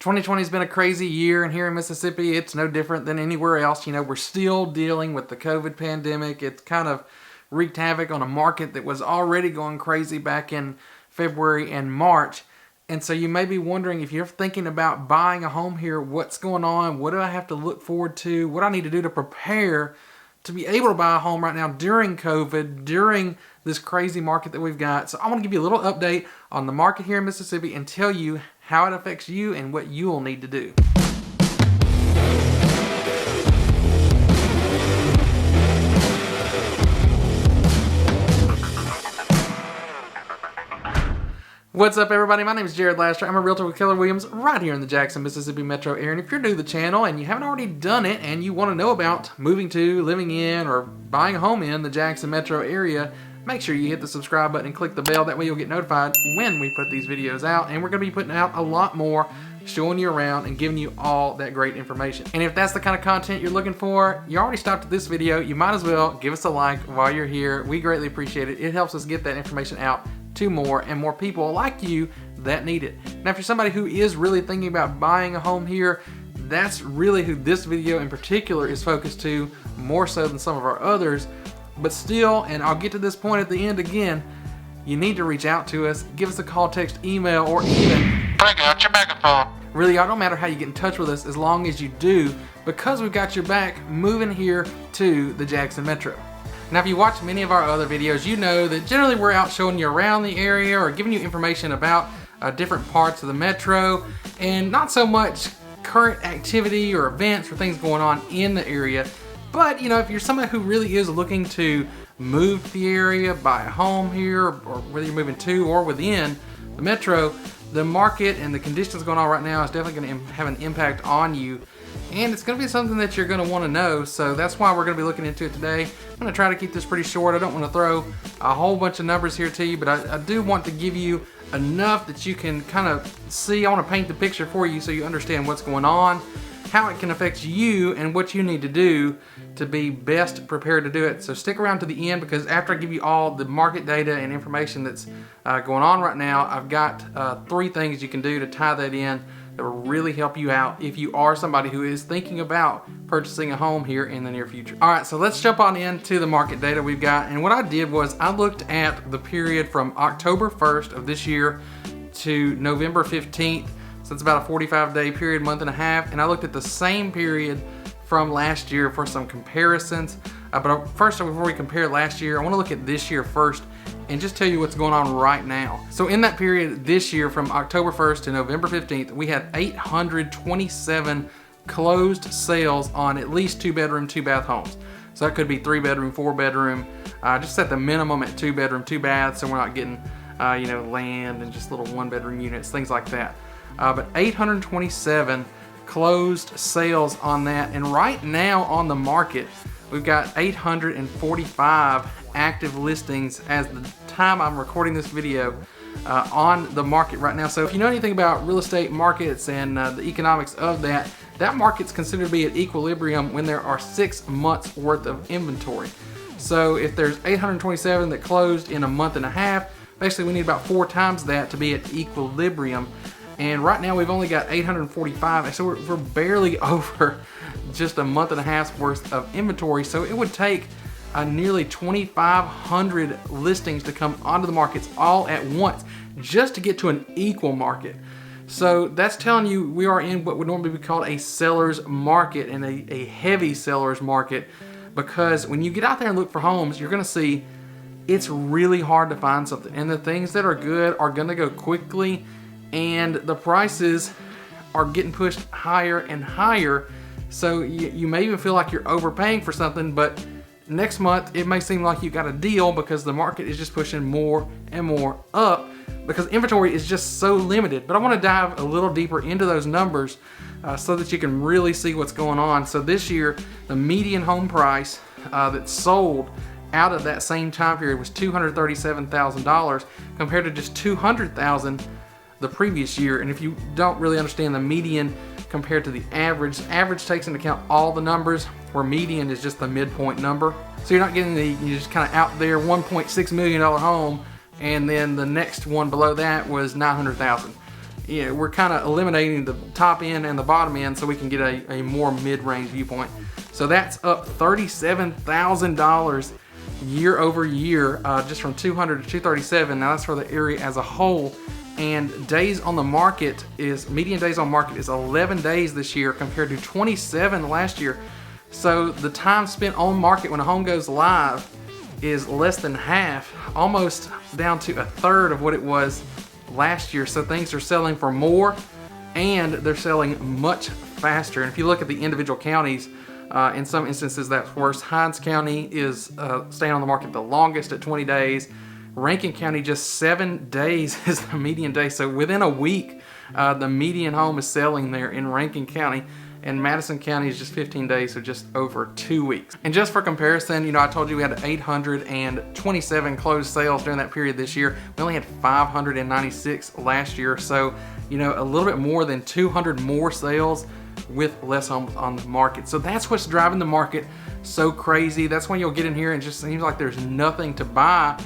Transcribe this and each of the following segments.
2020 has been a crazy year, and here in Mississippi, it's no different than anywhere else. You know, we're still dealing with the COVID pandemic. It's kind of wreaked havoc on a market that was already going crazy back in February and March. And so you may be wondering, if you're thinking about buying a home here, what's going on? What do I have to look forward to? What do I need to do to prepare to be able to buy a home right now during COVID, during this crazy market that we've got? So I want to give you a little update on the market here in Mississippi and tell you how it affects you and what you will need to do. What's up, everybody? My name is Jared Laster. I'm a realtor with Keller Williams right here in the Jackson, Mississippi metro area. And if you're new to the channel and you haven't already done it and you want to know about moving to, living in, or buying a home in the Jackson metro area, make sure you hit the subscribe button and click the bell. That way you'll get notified when we put these videos out. And we're going to be putting out a lot more, showing you around and giving you all that great information. And if that's the kind of content you're looking for, you already stopped at this video, you might as well give us a like while you're here. We greatly appreciate it. It helps us get that information out to more and more people like you that need it. Now, if you're somebody who is really thinking about buying a home here, that's really who this video in particular is focused to, more so than some of our others. But still, and I'll get to this point at the end again, you need to reach out to us, give us a call, text, email, or even bring out your megaphone. Really, y'all, don't matter how you get in touch with us as long as you do, because we've got your back moving here to the Jackson Metro. Now, if you watch many of our other videos, you know that generally we're out showing you around the area or giving you information about different parts of the metro, and not so much current activity or events or things going on in the area. But, you know, if you're somebody who really is looking to move to the area, buy a home here, or whether you're moving to or within the metro, the market and the conditions going on right now is definitely going to have an impact on you. And it's going to be something that you're going to want to know, so that's why we're going to be looking into it today. I'm going to try to keep this pretty short. I don't want to throw a whole bunch of numbers here to you, but I do want to give you enough that you can kind of see. I want to paint the picture for you so you understand what's going on, how it can affect you, and what you need to do to be best prepared to do it. So stick around to the end, because after I give you all the market data and information that's going on right now, I've got 3 things you can do to tie that in that will really help you out if you are somebody who is thinking about purchasing a home here in the near future. All right, so let's jump on into the market data we've got. And what I did was I looked at the period from October 1st of this year to November 15th. So it's about a 45-day period, month and a half. And I looked at the same period from last year for some comparisons. But first, before we compare last year, I want to look at this year first and just tell you what's going on right now. So in that period this year, from October 1st to November 15th, we had 827 closed sales on at least 2-bedroom, 2-bath homes. So that could be 3-bedroom, 4-bedroom, just set the minimum at 2-bedroom, 2-bath, so we're not getting you know, land and just little 1-bedroom units, things like that. But 827 closed sales on that, and right now on the market, we've got 845 active listings as the time I'm recording this video on the market right now. So if you know anything about real estate markets and the economics of that, that market's considered to be at equilibrium when there are 6 months worth of inventory. So if there's 827 that closed in a month and a half, basically we need about 4 times that to be at equilibrium. And right now we've only got 845, so we're barely over just a month and a half's worth of inventory. So it would take nearly 2,500 listings to come onto the markets all at once just to get to an equal market. So that's telling you we are in what would normally be called a seller's market, and a heavy seller's market, because when you get out there and look for homes, you're going to see it's really hard to find something, and the things that are good are going to go quickly, and the prices are getting pushed higher and higher. So you may even feel like you're overpaying for something, but next month it may seem like you got a deal because the market is just pushing more and more up because inventory is just so limited. But I want to dive a little deeper into those numbers so that you can really see what's going on. So this year, the median home price that sold out of that same time period was $237,000 compared to just $200,000 the previous year. And if you don't really understand the median compared to the average takes into account all the numbers, where median is just the midpoint number. So you're not getting you're just kind of out there $1.6 million home, and then the next one below that was $900,000. we're kind of eliminating the top end and the bottom end so we can get a more mid-range viewpoint. So that's up $37,000 year over year, just from 200 to 237. Now that's for the area as a whole. And days on the market median days on market is 11 days this year compared to 27 last year. So the time spent on market when a home goes live is less than half, almost down to a third of what it was last year. So things are selling for more and they're selling much faster. And if you look at the individual counties, in some instances that's worse. Hinds County is staying on the market the longest at 20 days. Rankin County, just 7 days is the median day. So within a week, the median home is selling there in Rankin County. And Madison County is just 15 days, so just over 2 weeks. And just for comparison, you know, I told you we had 827 closed sales during that period this year. We only had 596 last year. So, you know, a little bit more than 200 more sales with less homes on the market. So that's what's driving the market so crazy. That's when you'll get in here and it just seems like there's nothing to buy.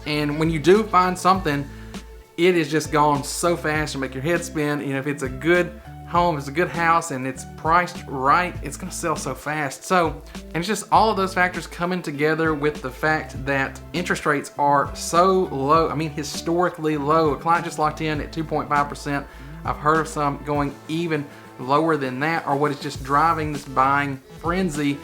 And when you do find something, it is just gone so fast and make your head spin. You know, if it's a good home, it's a good house, and it's priced right, it's gonna sell so fast. So, and it's just all of those factors coming together with the fact that interest rates are so low. I mean, historically low. A client just locked in at 2.5%. I've heard of some going even lower than that, or what is just driving this buying frenzy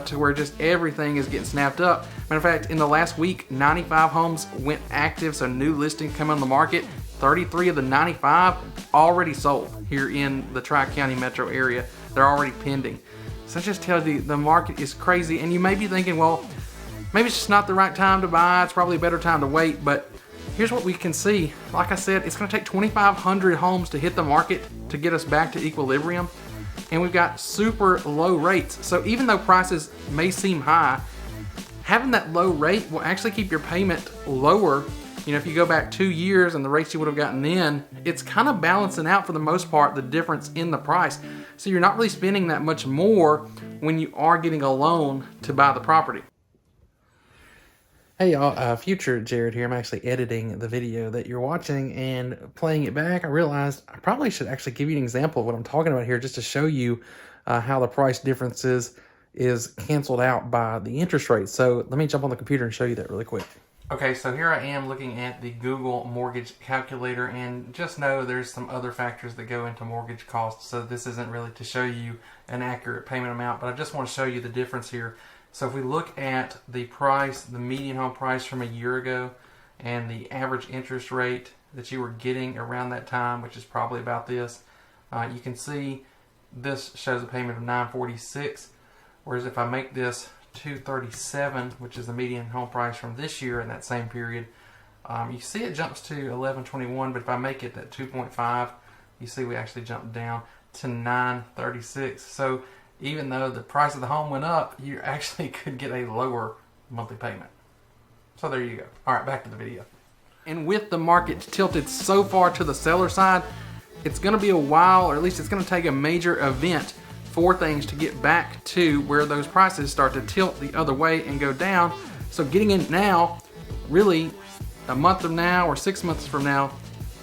to where just everything is getting snapped up. Matter of fact, in the last week, 95 homes went active, so new listings come on the market. 33 of the 95 already sold here in the Tri-County metro area. They're already pending. So that just tells you the market is crazy. And you may be thinking, well, maybe it's just not the right time to buy. It's probably a better time to wait. But here's what we can see. Like I said, it's gonna take 2,500 homes to hit the market to get us back to equilibrium. And we've got super low rates. So even though prices may seem high, having that low rate will actually keep your payment lower. You know, if you go back 2 years and the rates you would have gotten then, it's kind of balancing out for the most part the difference in the price. So you're not really spending that much more when you are getting a loan to buy the property. Hey y'all, future Jared here. I'm actually editing the video that you're watching and playing it back. I realized I probably should actually give you an example of what I'm talking about here just to show you how the price differences is canceled out by the interest rate. So let me jump on the computer and show you that really quick. Okay, so here I am looking at the Google mortgage calculator, and just know there's some other factors that go into mortgage costs, so this isn't really to show you an accurate payment amount, but I just want to show you the difference here. So if we look at the price, the median home price from a year ago, and the average interest rate that you were getting around that time, which is probably about this, you can see this shows a payment of $946, whereas if I make this $237, which is the median home price from this year in that same period, you see it jumps to $1121, but if I make it that 2.5, you see we actually jump down to $936. So even though the price of the home went up, you actually could get a lower monthly payment. So there you go. All right, back to the video. And with the market tilted so far to the seller side, it's going to be a while, or at least it's going to take a major event for things to get back to where those prices start to tilt the other way and go down. So getting in now, really a month from now or 6 months from now,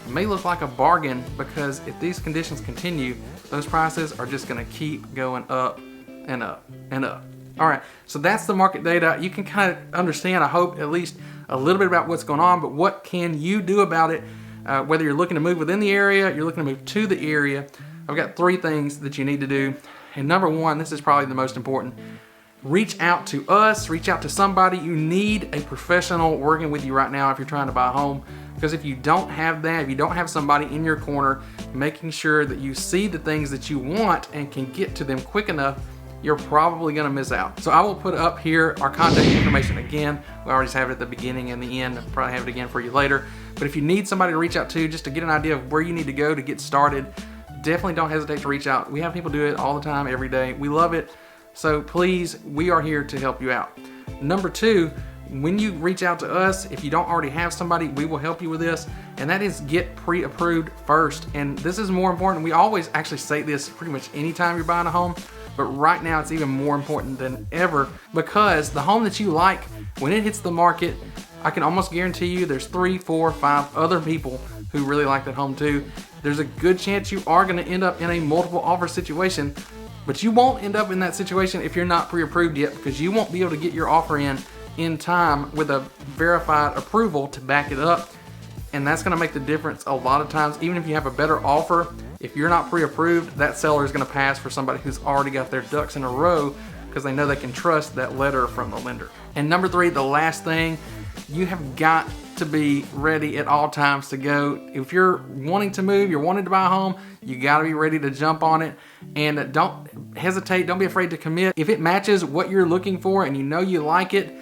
may look like a bargain, because if these conditions continue, those prices are just going to keep going up and up and up. All right, so that's the market data. You can kind of understand, I hope, at least a little bit about what's going on, but what can you do about it? Whether you're looking to move within the area, you're looking to move to the area, I've got 3 things that you need to do. And number 1, this is probably the most important. Reach out to us, reach out to somebody. You need a professional working with you right now if you're trying to buy a home. Because if you don't have that, if you don't have somebody in your corner making sure that you see the things that you want and can get to them quick enough, you're probably going to miss out. So I will put up here our contact information again. We always have it at the beginning and the end. I'll probably have it again for you later. But if you need somebody to reach out to just to get an idea of where you need to go to get started, definitely don't hesitate to reach out. We have people do it all the time, every day. We love it. So please, we are here to help you out. Number 2, when you reach out to us, if you don't already have somebody, we will help you with this, and that is get pre-approved first. And this is more important. We always actually say this pretty much anytime you're buying a home, but right now it's even more important than ever, because the home that you like, when it hits the market, I can almost guarantee you there's 3, 4, 5 other people who really like that home too, there's a good chance you are going to end up in a multiple offer situation, but you won't end up in that situation if you're not pre-approved yet, because you won't be able to get your offer in time with a verified approval to back it up. And that's going to make the difference a lot of times. Even if you have a better offer, if you're not pre-approved, that seller is going to pass for somebody who's already got their ducks in a row, because they know they can trust that letter from the lender. And number 3, the last thing, you have got to be ready at all times to go. If you're wanting to move, you're wanting to buy a home, you got to be ready to jump on it. And don't hesitate, don't be afraid to commit. If it matches what you're looking for and you know you like it,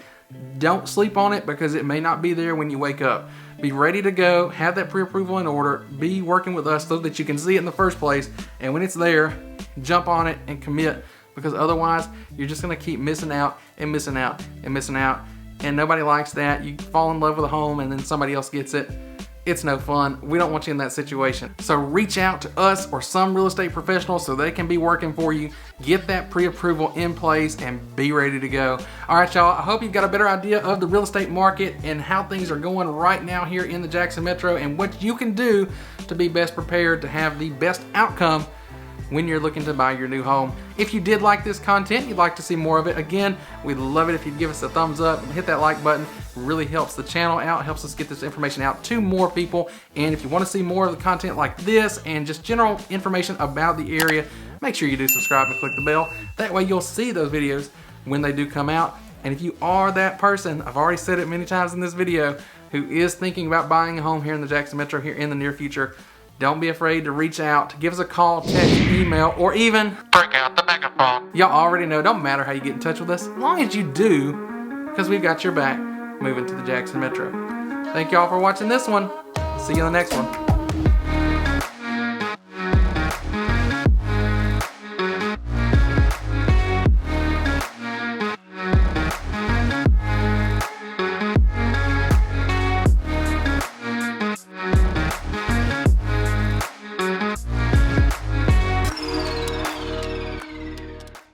don't sleep on it, because it may not be there when you wake up. Be ready to go, have that pre-approval in order, be working with us so that you can see it in the first place, and when it's there, jump on it and commit, because otherwise you're just going to keep missing out and missing out and missing out, and nobody likes that. You fall in love with a home and then somebody else gets it. It's no fun. We don't want you in that situation. So reach out to us or some real estate professional so they can be working for you. Get that pre-approval in place and be ready to go. All right, y'all, I hope you've got a better idea of the real estate market and how things are going right now here in the Jackson Metro, and what you can do to be best prepared to have the best outcome when you're looking to buy your new home. If you did like this content, you'd like to see more of it, again, we'd love it if you'd give us a thumbs up and hit that like button. It really helps the channel out, helps us get this information out to more people. And if you want to see more of the content like this and just general information about the area, make sure you do subscribe and click the bell. That way you'll see those videos when they do come out. And if you are that person, I've already said it many times in this video, who is thinking about buying a home here in the Jackson Metro here in the near future, don't be afraid to reach out, give us a call, text, email, or even break out the microphone. Y'all already know, don't matter how you get in touch with us, as long as you do, because we've got your back moving to the Jackson Metro. Thank y'all for watching this one. See you in the next one.